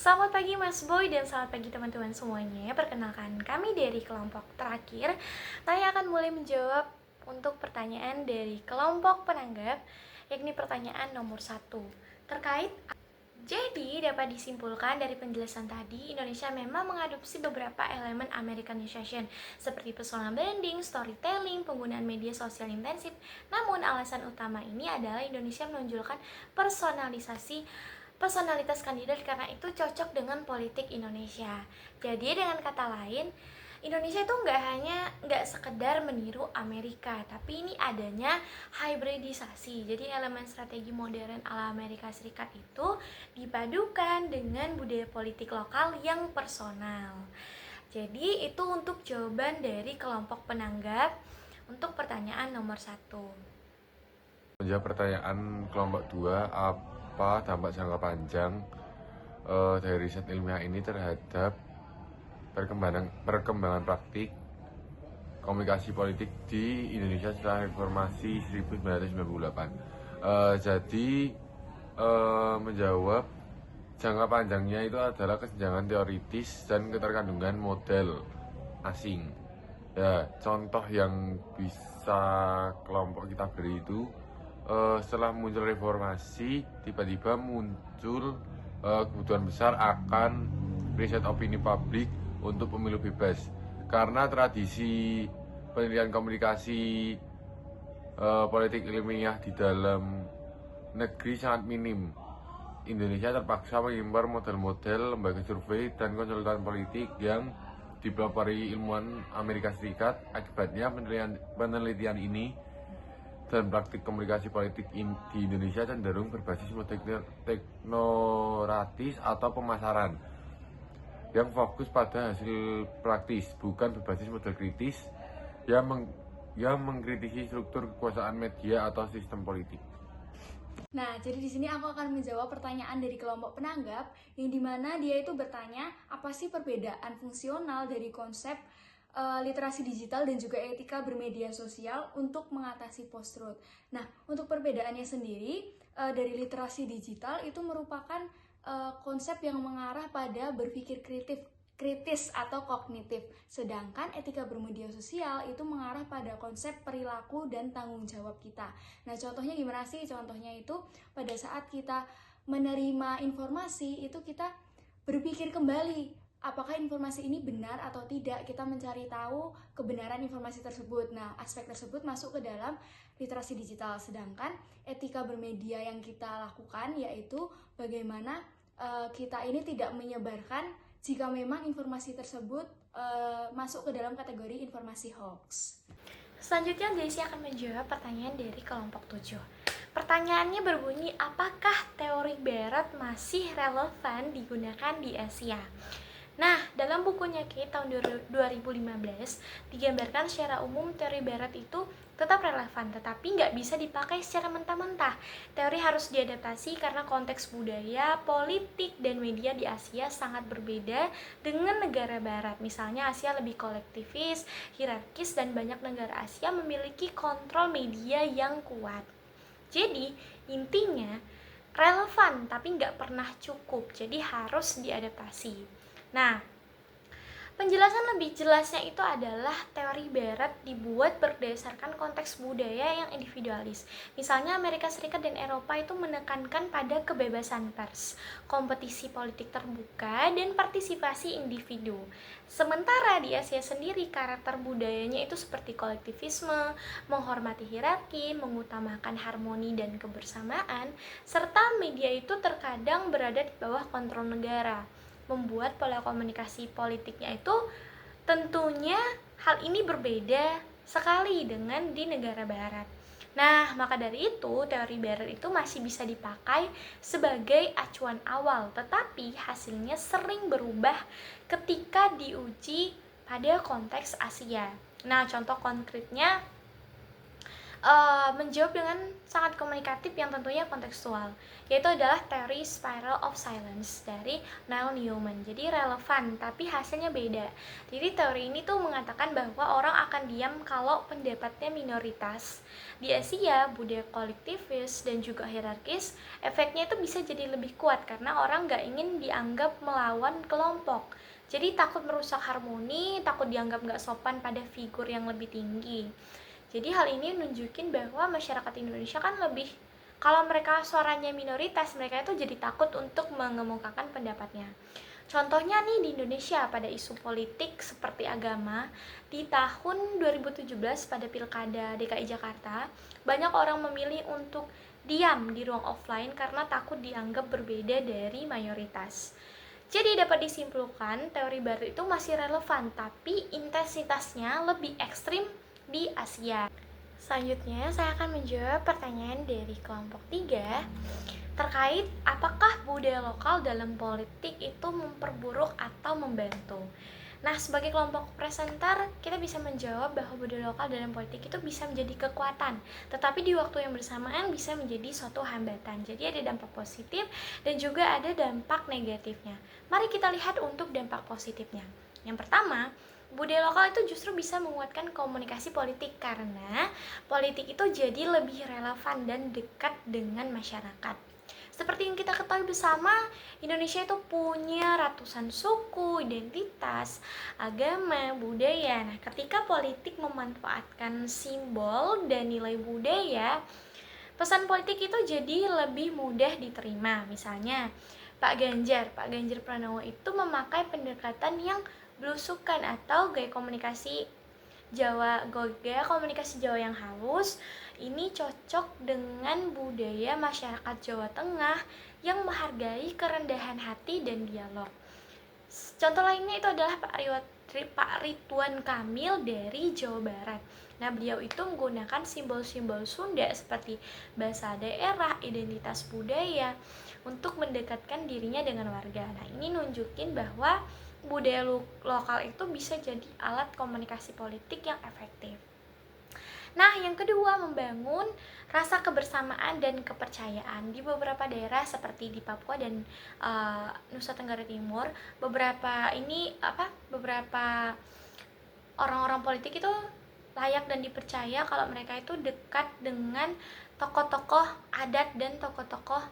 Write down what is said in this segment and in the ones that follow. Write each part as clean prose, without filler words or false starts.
Selamat pagi Mas Boy dan selamat pagi teman-teman semuanya. Perkenalkan kami dari kelompok terakhir. Saya akan mulai menjawab untuk pertanyaan dari kelompok penanggap, yakni pertanyaan nomor 1 terkait. Jadi dapat disimpulkan dari penjelasan tadi, Indonesia memang mengadopsi beberapa elemen Americanization seperti personal branding, storytelling, penggunaan media sosial intensif. Namun alasan utama ini adalah Indonesia menonjolkan personalitas kandidat karena itu cocok dengan politik Indonesia. Jadi dengan kata lain, Indonesia itu nggak sekedar meniru Amerika, tapi ini adanya hybridisasi. Jadi elemen strategi modern ala Amerika Serikat itu dipadukan dengan budaya politik lokal yang personal. Jadi itu untuk jawaban dari kelompok penanggap untuk pertanyaan nomor 1. Menjawab pertanyaan kelompok 2, apa dampak jangka panjang dari riset ilmiah ini terhadap perkembangan praktik komunikasi politik di Indonesia setelah reformasi 1998. Menjawab jangka panjangnya itu adalah kesenjangan teoritis dan keterkandungan model asing. Ya, contoh yang bisa kelompok kita beri itu setelah muncul reformasi, tiba-tiba muncul kebutuhan besar akan riset opini publik untuk pemilu bebas. Karena tradisi penelitian komunikasi politik ilmiah di dalam negeri sangat minim, Indonesia terpaksa mengimpor model-model lembaga survei dan konsultan politik yang dipelopori ilmuwan Amerika Serikat. Akibatnya penelitian ini dan praktik komunikasi politik di Indonesia cenderung berbasis model teknoratis atau pemasaran yang fokus pada hasil praktis, bukan berbasis model kritis yang mengkritisi struktur kekuasaan media atau sistem politik. Nah, jadi di sini aku akan menjawab pertanyaan dari kelompok penanggap yang dimana dia itu bertanya apa sih perbedaan fungsional dari konsep literasi digital dan juga etika bermedia sosial untuk mengatasi post-truth. Nah, untuk perbedaannya sendiri dari literasi digital itu merupakan konsep yang mengarah pada berpikir kritis atau kognitif. Sedangkan etika bermedia sosial itu mengarah pada konsep perilaku dan tanggung jawab kita. Nah, contohnya gimana sih? Contohnya itu pada saat kita menerima informasi itu kita berpikir kembali apakah informasi ini benar atau tidak. Kita mencari tahu kebenaran informasi tersebut. Nah, aspek tersebut masuk ke dalam literasi digital. Sedangkan etika bermedia yang kita lakukan yaitu bagaimana kita ini tidak menyebarkan jika memang informasi tersebut masuk ke dalam kategori informasi hoax. Selanjutnya Desi akan menjawab pertanyaan dari kelompok 7. Pertanyaannya berbunyi, apakah teori Barat masih relevan digunakan di Asia? Nah, dalam bukunya Kate tahun 2015 digambarkan secara umum teori Barat itu tetap relevan, tetapi nggak bisa dipakai secara mentah-mentah. Teori harus diadaptasi karena konteks budaya, politik, dan media di Asia sangat berbeda dengan negara Barat. Misalnya Asia lebih kolektivis, hierarkis, dan banyak negara Asia memiliki kontrol media yang kuat. Jadi, intinya relevan tapi nggak pernah cukup, jadi harus diadaptasi. Nah, penjelasan lebih jelasnya itu adalah teori Barat dibuat berdasarkan konteks budaya yang individualis. Misalnya Amerika Serikat dan Eropa itu menekankan pada kebebasan pers, kompetisi politik terbuka, dan partisipasi individu. Sementara di Asia sendiri karakter budayanya itu seperti kolektivisme, menghormati hierarki, mengutamakan harmoni dan kebersamaan, serta media itu terkadang berada di bawah kontrol negara. Membuat pola komunikasi politiknya itu tentunya hal ini berbeda sekali dengan di negara Barat. Nah, maka dari itu teori Barat itu masih bisa dipakai sebagai acuan awal, tetapi hasilnya sering berubah ketika diuji pada konteks Asia. Nah, contoh konkretnya menjawab dengan sangat komunikatif yang tentunya kontekstual, yaitu adalah teori Spiral of Silence dari Neil Newman. Jadi relevan, tapi hasilnya beda. Jadi teori ini tuh mengatakan bahwa orang akan diam kalau pendapatnya minoritas. Di Asia, budaya kolektivis dan juga hierarkis, efeknya itu bisa jadi lebih kuat karena orang nggak ingin dianggap melawan kelompok. Jadi takut merusak harmoni, takut dianggap nggak sopan pada figur yang lebih tinggi. Jadi hal ini nunjukin bahwa masyarakat Indonesia kan lebih, kalau mereka suaranya minoritas, mereka itu jadi takut untuk mengemukakan pendapatnya. Contohnya nih di Indonesia pada isu politik seperti agama, di tahun 2017 pada Pilkada DKI Jakarta, banyak orang memilih untuk diam di ruang offline karena takut dianggap berbeda dari mayoritas. Jadi dapat disimpulkan teori baru itu masih relevan, tapi intensitasnya lebih ekstrim di Asia. Selanjutnya saya akan menjawab pertanyaan dari kelompok 3 terkait apakah budaya lokal dalam politik itu memperburuk atau membantu. Nah, sebagai kelompok presenter, kita bisa menjawab bahwa budaya lokal dalam politik itu bisa menjadi kekuatan, tetapi di waktu yang bersamaan bisa menjadi suatu hambatan. Jadi ada dampak positif dan juga ada dampak negatifnya. Mari kita lihat untuk dampak positifnya. Yang pertama, budaya lokal itu justru bisa menguatkan komunikasi politik karena politik itu jadi lebih relevan dan dekat dengan masyarakat. Seperti yang kita ketahui bersama, Indonesia itu punya ratusan suku, identitas, agama, budaya. Nah, ketika politik memanfaatkan simbol dan nilai budaya, pesan politik itu jadi lebih mudah diterima. Misalnya, Pak Ganjar Pranowo itu memakai pendekatan yang belusukan atau gaya komunikasi Jawa yang halus. Ini cocok dengan budaya masyarakat Jawa Tengah yang menghargai kerendahan hati dan dialog. Contoh lainnya itu adalah Pak Ridwan Kamil dari Jawa Barat. Nah, beliau itu menggunakan simbol-simbol Sunda seperti bahasa daerah, identitas budaya untuk mendekatkan dirinya dengan warga. Nah, ini nunjukin bahwa budaya lokal itu bisa jadi alat komunikasi politik yang efektif. Nah, yang kedua, membangun rasa kebersamaan dan kepercayaan. Di beberapa daerah seperti di Papua dan Nusa Tenggara Timur, beberapa orang-orang politik itu layak dan dipercaya kalau mereka itu dekat dengan tokoh-tokoh adat dan tokoh-tokoh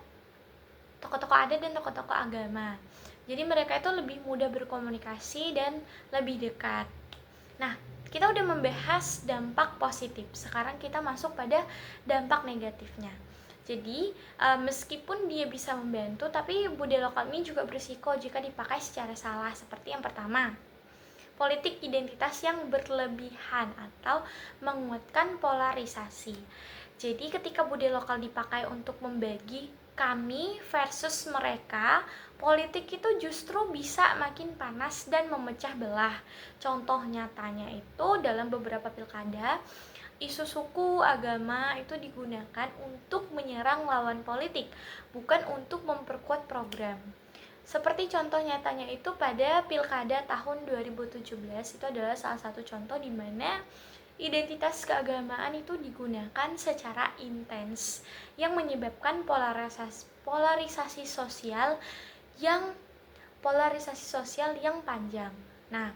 agama. Jadi mereka itu lebih mudah berkomunikasi dan lebih dekat. Nah, kita udah membahas dampak positif. Sekarang kita masuk pada dampak negatifnya. Jadi, meskipun dia bisa membantu, tapi budaya lokal ini juga berisiko jika dipakai secara salah. Seperti yang pertama, politik identitas yang berlebihan atau menguatkan polarisasi. Jadi, ketika budaya lokal dipakai untuk membagi kami versus mereka, politik itu justru bisa makin panas dan memecah belah. Contoh nyatanya itu dalam beberapa pilkada, isu suku, agama itu digunakan untuk menyerang lawan politik, bukan untuk memperkuat program. Seperti contoh nyatanya itu pada pilkada tahun 2017, itu adalah salah satu contoh di mana identitas keagamaan itu digunakan secara intens yang menyebabkan polarisasi sosial yang panjang. Nah,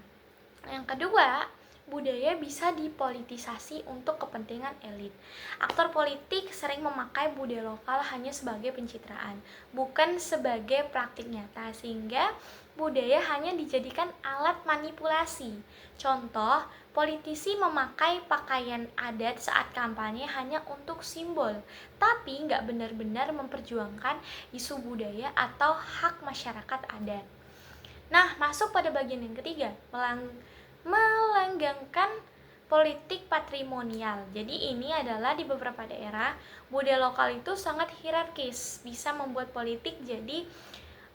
yang kedua, budaya bisa dipolitisasi untuk kepentingan elit. Aktor politik sering memakai budaya lokal hanya sebagai pencitraan, bukan sebagai praktik nyata, sehingga budaya hanya dijadikan alat manipulasi. Contoh, politisi memakai pakaian adat saat kampanye hanya untuk simbol, tapi nggak benar-benar memperjuangkan isu budaya atau hak masyarakat adat. Nah, masuk pada bagian yang ketiga, melanggengkan politik patrimonial. Jadi ini adalah di beberapa daerah, budaya lokal itu sangat hierarkis, bisa membuat politik jadi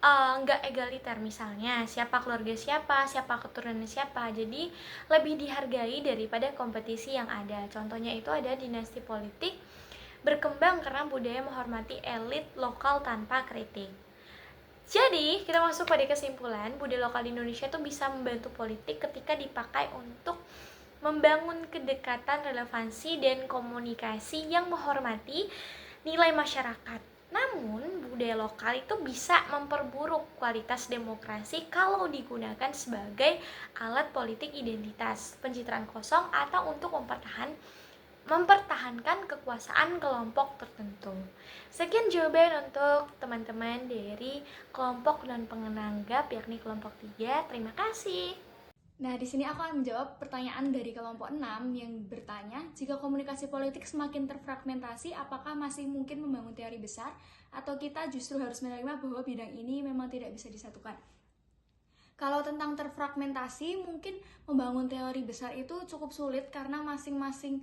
nggak egaliter. Misalnya siapa keluarga siapa keturunan siapa, jadi lebih dihargai daripada kompetisi yang ada. Contohnya itu ada dinasti politik berkembang karena budaya menghormati elit lokal tanpa kritik. Jadi kita masuk pada kesimpulan, budaya lokal di Indonesia itu bisa membantu politik ketika dipakai untuk membangun kedekatan, relevansi, dan komunikasi yang menghormati nilai masyarakat. Namun, budaya lokal itu bisa memperburuk kualitas demokrasi kalau digunakan sebagai alat politik identitas, pencitraan kosong, atau untuk mempertahankan kekuasaan kelompok tertentu. Sekian jawaban untuk teman-teman dari kelompok non penanggap, yakni kelompok 3. Terima kasih. Nah, di sini aku akan menjawab pertanyaan dari kelompok 6 yang bertanya, jika komunikasi politik semakin terfragmentasi, apakah masih mungkin membangun teori besar, atau kita justru harus menerima bahwa bidang ini memang tidak bisa disatukan? Kalau tentang terfragmentasi, mungkin membangun teori besar itu cukup sulit karena masing-masing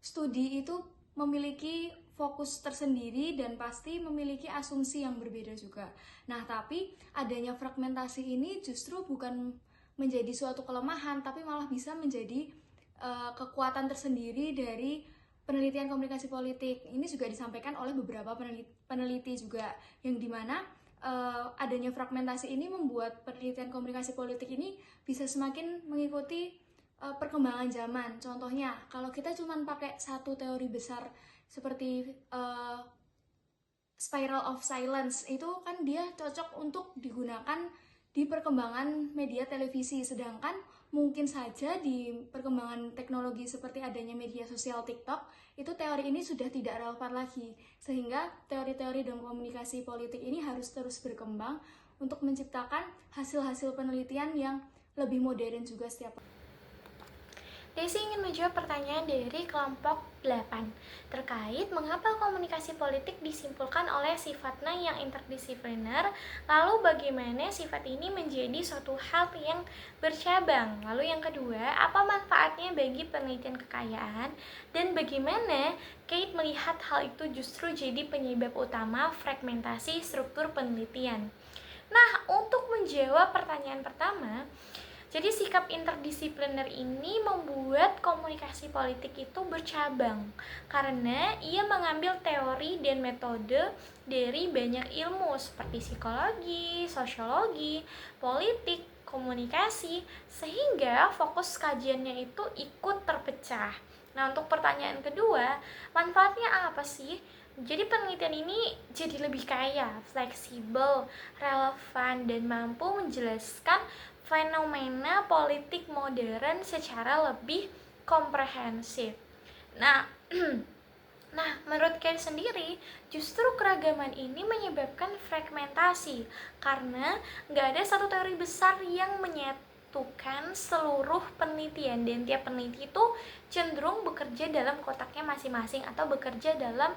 studi itu memiliki fokus tersendiri dan pasti memiliki asumsi yang berbeda juga. Nah, tapi adanya fragmentasi ini justru bukan menjadi suatu kelemahan, tapi malah bisa menjadi kekuatan tersendiri dari penelitian komunikasi politik. Ini juga disampaikan oleh beberapa peneliti juga, yang dimana adanya fragmentasi ini membuat penelitian komunikasi politik ini bisa semakin mengikuti perkembangan zaman. Contohnya, kalau kita cuma pakai satu teori besar seperti spiral of silence, itu kan dia cocok untuk digunakan di perkembangan media televisi, sedangkan mungkin saja di perkembangan teknologi seperti adanya media sosial TikTok, itu teori ini sudah tidak relevan lagi, sehingga teori-teori dan komunikasi politik ini harus terus berkembang untuk menciptakan hasil-hasil penelitian yang lebih modern juga setiap. Desi ingin menjawab pertanyaan dari kelompok 8 terkait mengapa komunikasi politik disimpulkan oleh sifatnya yang interdisipliner, lalu bagaimana sifat ini menjadi suatu hal yang bercabang. Lalu yang kedua, apa manfaatnya bagi penelitian kekayaan, dan bagaimana Kate melihat hal itu justru jadi penyebab utama fragmentasi struktur penelitian. Nah, untuk menjawab pertanyaan pertama, jadi sikap interdisipliner ini membuat komunikasi politik itu bercabang karena ia mengambil teori dan metode dari banyak ilmu seperti psikologi, sosiologi, politik, komunikasi, sehingga fokus kajiannya itu ikut terpecah. Nah, untuk pertanyaan kedua, manfaatnya apa sih? Jadi penelitian ini jadi lebih kaya, fleksibel, relevan, dan mampu menjelaskan fenomena politik modern secara lebih komprehensif. Nah, menurut Kate sendiri, justru keragaman ini menyebabkan fragmentasi karena nggak ada satu teori besar yang menyatukan seluruh penelitian, dan tiap peneliti itu cenderung bekerja dalam kotaknya masing-masing atau bekerja dalam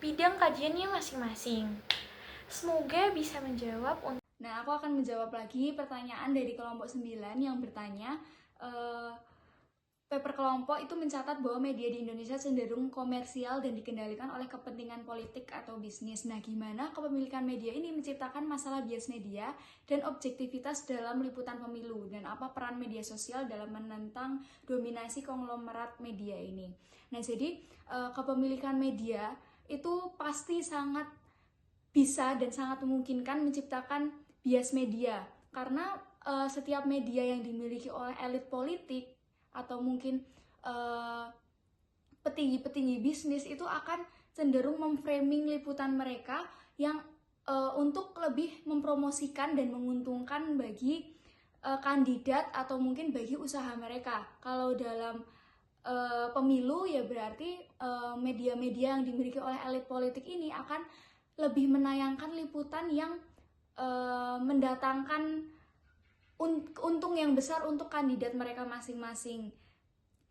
bidang kajiannya masing-masing. Semoga bisa menjawab. Nah, aku akan menjawab lagi pertanyaan dari kelompok 9 yang bertanya, paper kelompok itu mencatat bahwa media di Indonesia cenderung komersial dan dikendalikan oleh kepentingan politik atau bisnis. Nah, gimana kepemilikan media ini menciptakan masalah bias media dan objektivitas dalam liputan pemilu, dan apa peran media sosial dalam menentang dominasi konglomerat media ini. Nah, jadi kepemilikan media itu pasti sangat bisa dan sangat memungkinkan menciptakan bias media, karena setiap media yang dimiliki oleh elit politik atau mungkin petinggi-petinggi bisnis itu akan cenderung memframing liputan mereka yang untuk lebih mempromosikan dan menguntungkan bagi kandidat atau mungkin bagi usaha mereka. Kalau dalam pemilu ya berarti media-media yang dimiliki oleh elit politik ini akan lebih menayangkan liputan yang mendatangkan untung yang besar untuk kandidat mereka masing-masing.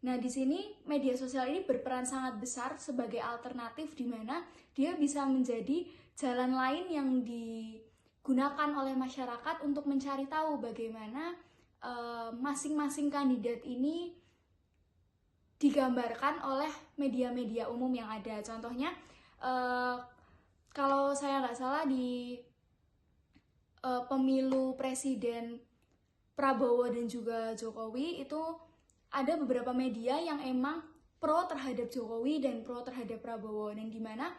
Nah, di sini media sosial ini berperan sangat besar sebagai alternatif, di mana dia bisa menjadi jalan lain yang digunakan oleh masyarakat untuk mencari tahu bagaimana masing-masing kandidat ini digambarkan oleh media-media umum yang ada. Contohnya, kalau saya nggak salah di pemilu presiden Prabowo dan juga Jokowi itu ada beberapa media yang emang pro terhadap Jokowi dan pro terhadap Prabowo, dan dimana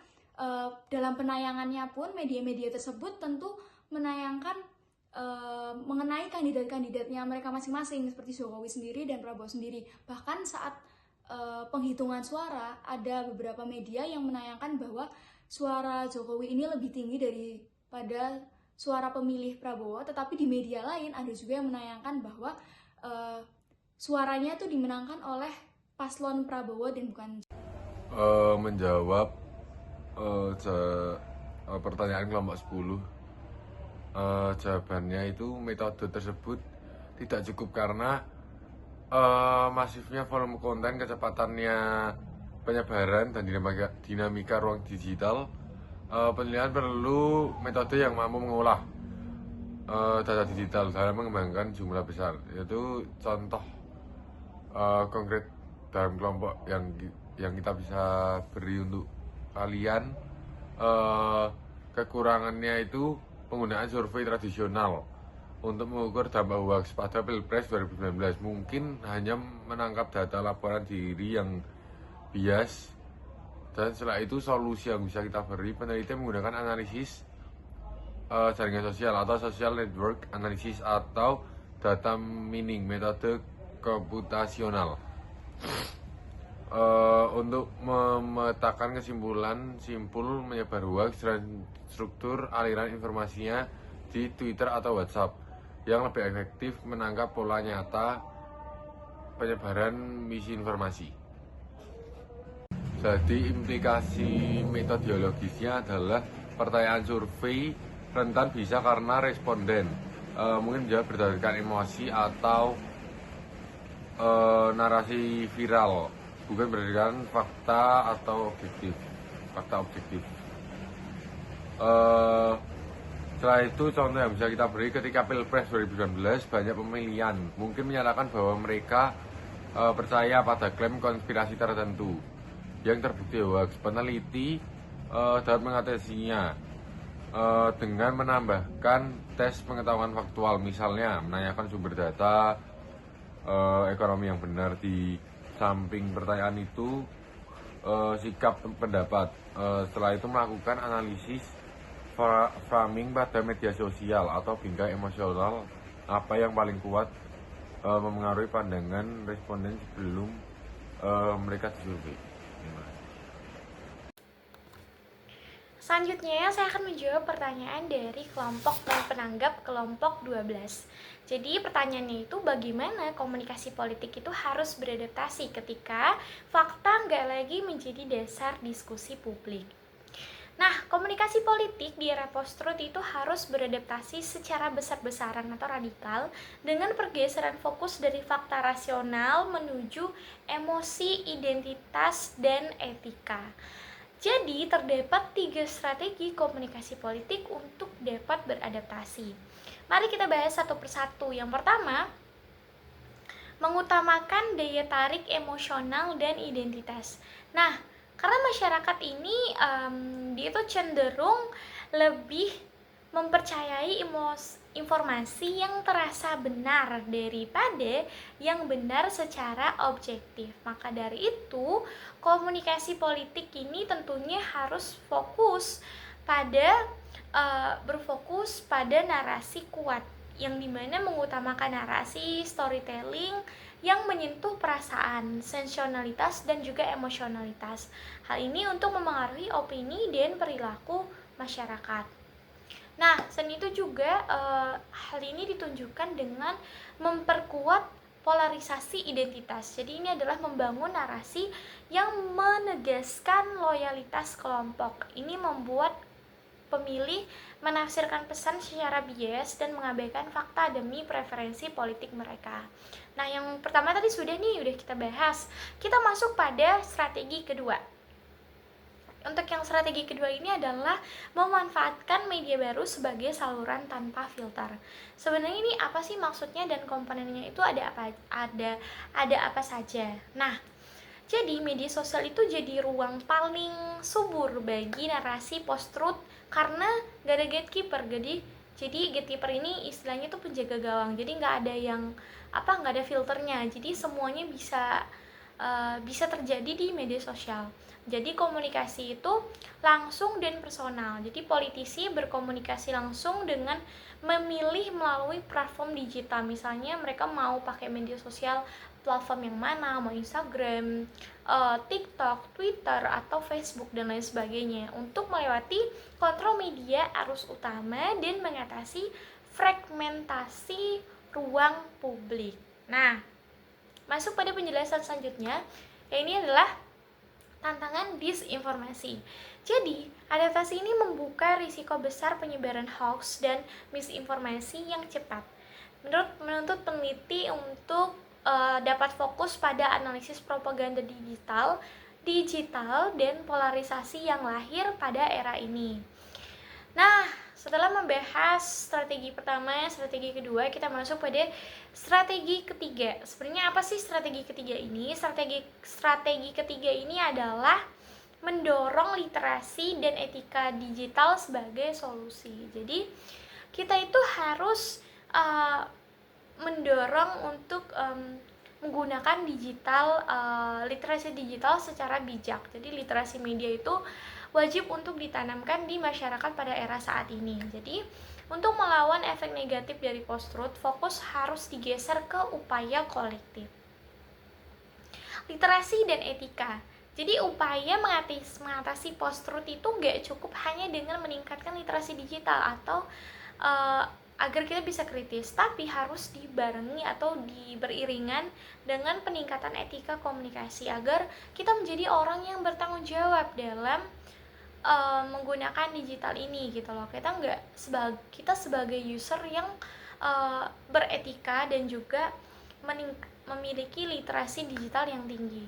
dalam penayangannya pun media-media tersebut tentu menayangkan mengenai kandidat-kandidatnya mereka masing-masing seperti Jokowi sendiri dan Prabowo sendiri. Bahkan saat penghitungan suara, ada beberapa media yang menayangkan bahwa suara Jokowi ini lebih tinggi daripada suara pemilih Prabowo, tetapi di media lain ada juga yang menayangkan bahwa suaranya itu dimenangkan oleh paslon Prabowo dan bukan. Menjawab pertanyaan kelompok 10, jawabannya itu metode tersebut tidak cukup karena masifnya volume konten, kecepatannya penyebaran dan dinamika ruang digital. Penilaian perlu metode yang mampu mengolah data digital dalam mengembangkan jumlah besar. Yaitu contoh konkret dalam kelompok yang kita bisa beri untuk kalian. Kekurangannya itu penggunaan survei tradisional untuk mengukur dampak hoax pada Pilpres 2019. Mungkin hanya menangkap data laporan diri yang bias, dan setelah itu solusi yang bisa kita beri, peneliti menggunakan analisis jaringan sosial atau social network analysis atau data mining, metode komputasional, untuk memetakan kesimpulan simpul menyebar hoax dan struktur aliran informasinya di Twitter atau WhatsApp yang lebih efektif menangkap pola nyata penyebaran misinformasi. Jadi implikasi metodologisnya adalah pertanyaan survei rentan bisa karena responden mungkin menjawab berdasarkan emosi atau narasi viral, bukan berdasarkan fakta atau objektif. Setelah itu contoh yang bisa kita beri ketika Pilpres 2019 banyak pemilihan mungkin menyatakan bahwa mereka percaya pada klaim konspirasi tertentu yang terbukti hoax. Peneliti dapat mengatasinya dengan menambahkan tes pengetahuan faktual, misalnya menanyakan sumber data, ekonomi yang benar. Di samping pertanyaan itu, sikap pendapat. Setelah itu melakukan analisis framing pada media sosial atau bingkai emosional, apa yang paling kuat memengaruhi pandangan responden sebelum mereka disurvei. Selanjutnya, saya akan menjawab pertanyaan dari kelompok penanggap kelompok 12. Jadi pertanyaannya itu bagaimana komunikasi politik itu harus beradaptasi ketika fakta nggak lagi menjadi dasar diskusi publik. Nah, komunikasi politik di era post-truth itu harus beradaptasi secara besar-besaran atau radikal dengan pergeseran fokus dari fakta rasional menuju emosi, identitas, dan etika. Jadi, terdapat 3 strategi komunikasi politik untuk dapat beradaptasi. Mari kita bahas satu persatu. Yang pertama, mengutamakan daya tarik emosional dan identitas. Nah, karena masyarakat ini dia itu cenderung lebih mempercayai informasi yang terasa benar daripada yang benar secara objektif. Maka dari itu, komunikasi politik ini tentunya harus berfokus pada narasi kuat, yang dimana mengutamakan narasi storytelling yang menyentuh perasaan, sensionalitas, dan juga emosionalitas. Hal ini untuk memengaruhi opini dan perilaku masyarakat. Nah, selain itu juga hal ini ditunjukkan dengan memperkuat polarisasi identitas. Jadi ini adalah membangun narasi yang menegaskan loyalitas kelompok. Ini membuat pemilih menafsirkan pesan secara bias dan mengabaikan fakta demi preferensi politik mereka. Nah, yang pertama tadi sudah kita bahas. Kita masuk pada strategi kedua. Untuk yang strategi kedua ini adalah memanfaatkan media baru sebagai saluran tanpa filter. Sebenarnya ini apa sih maksudnya dan komponennya itu ada apa saja? Nah, jadi media sosial itu jadi ruang paling subur bagi narasi post-truth karena gak ada gatekeeper. Jadi gatekeeper ini istilahnya tuh penjaga gawang. Jadi nggak ada filternya. Jadi semuanya bisa bisa terjadi di media sosial. Jadi komunikasi itu langsung dan personal. Jadi politisi berkomunikasi langsung dengan memilih melalui platform digital. Misalnya mereka mau pakai media sosial platform yang mana, mau Instagram, TikTok, Twitter, atau Facebook, dan lain sebagainya, untuk melewati kontrol media arus utama dan mengatasi fragmentasi ruang publik. Nah, masuk pada penjelasan selanjutnya, ini adalah tantangan disinformasi. Jadi, adaptasi ini membuka risiko besar penyebaran hoax dan misinformasi yang cepat. Menuntut peneliti untuk dapat fokus pada analisis propaganda digital dan polarisasi yang lahir pada era ini. Nah, setelah membahas strategi pertama, strategi kedua, kita masuk pada strategi ketiga. Sebenarnya apa sih strategi ketiga ini? Strategi ketiga ini adalah mendorong literasi dan etika digital sebagai solusi. Jadi, kita itu harus mendorong untuk menggunakan literasi digital secara bijak. Jadi literasi media itu wajib untuk ditanamkan di masyarakat pada era saat ini. Jadi untuk melawan efek negatif dari post-truth, fokus harus digeser ke upaya kolektif. Literasi dan etika. Jadi upaya mengatasi post-truth itu nggak cukup hanya dengan meningkatkan literasi digital atau agar kita bisa kritis, tapi harus dibarengi atau beriringan dengan peningkatan etika komunikasi agar kita menjadi orang yang bertanggung jawab dalam menggunakan digital ini gitu loh. Kita sebagai user yang beretika dan juga memiliki literasi digital yang tinggi.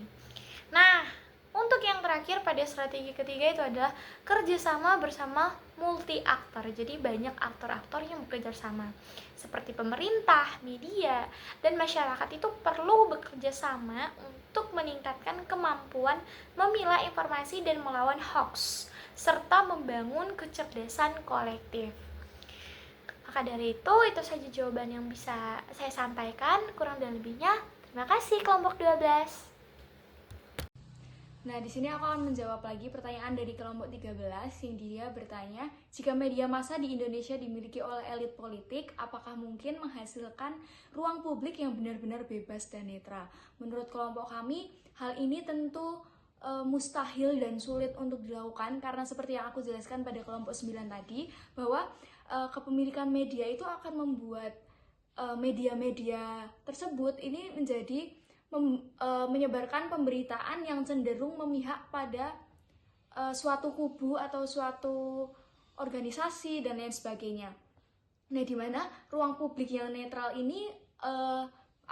Nah, untuk yang terakhir pada strategi ketiga itu adalah kerjasama bersama multi aktor. Jadi banyak aktor-aktor yang bekerja sama, seperti pemerintah, media, dan masyarakat itu perlu bekerja sama untuk meningkatkan kemampuan memilah informasi dan melawan hoax, serta membangun kecerdasan kolektif. Maka dari itu saja jawaban yang bisa saya sampaikan. Kurang dan lebihnya, terima kasih kelompok 12. Nah, di sini aku akan menjawab lagi pertanyaan dari kelompok 13 yang dia bertanya, jika media massa di Indonesia dimiliki oleh elit politik, apakah mungkin menghasilkan ruang publik yang benar-benar bebas dan netral? Menurut kelompok kami, hal ini tentu mustahil dan sulit untuk dilakukan karena seperti yang aku jelaskan pada kelompok 9 tadi, bahwa kepemilikan media itu akan membuat media-media tersebut ini menjadi menyebarkan pemberitaan yang cenderung memihak pada suatu kubu atau suatu organisasi dan lain sebagainya. Nah, di mana ruang publik yang netral ini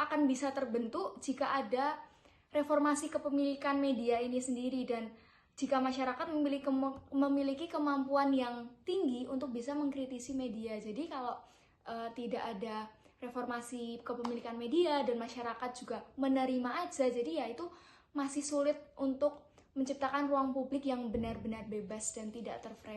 akan bisa terbentuk jika ada reformasi kepemilikan media ini sendiri, dan jika masyarakat memiliki kemampuan yang tinggi untuk bisa mengkritisi media. Jadi kalau tidak ada reformasi kepemilikan media dan masyarakat juga menerima aja, jadi ya itu masih sulit untuk menciptakan ruang publik yang benar-benar bebas dan tidak terframe.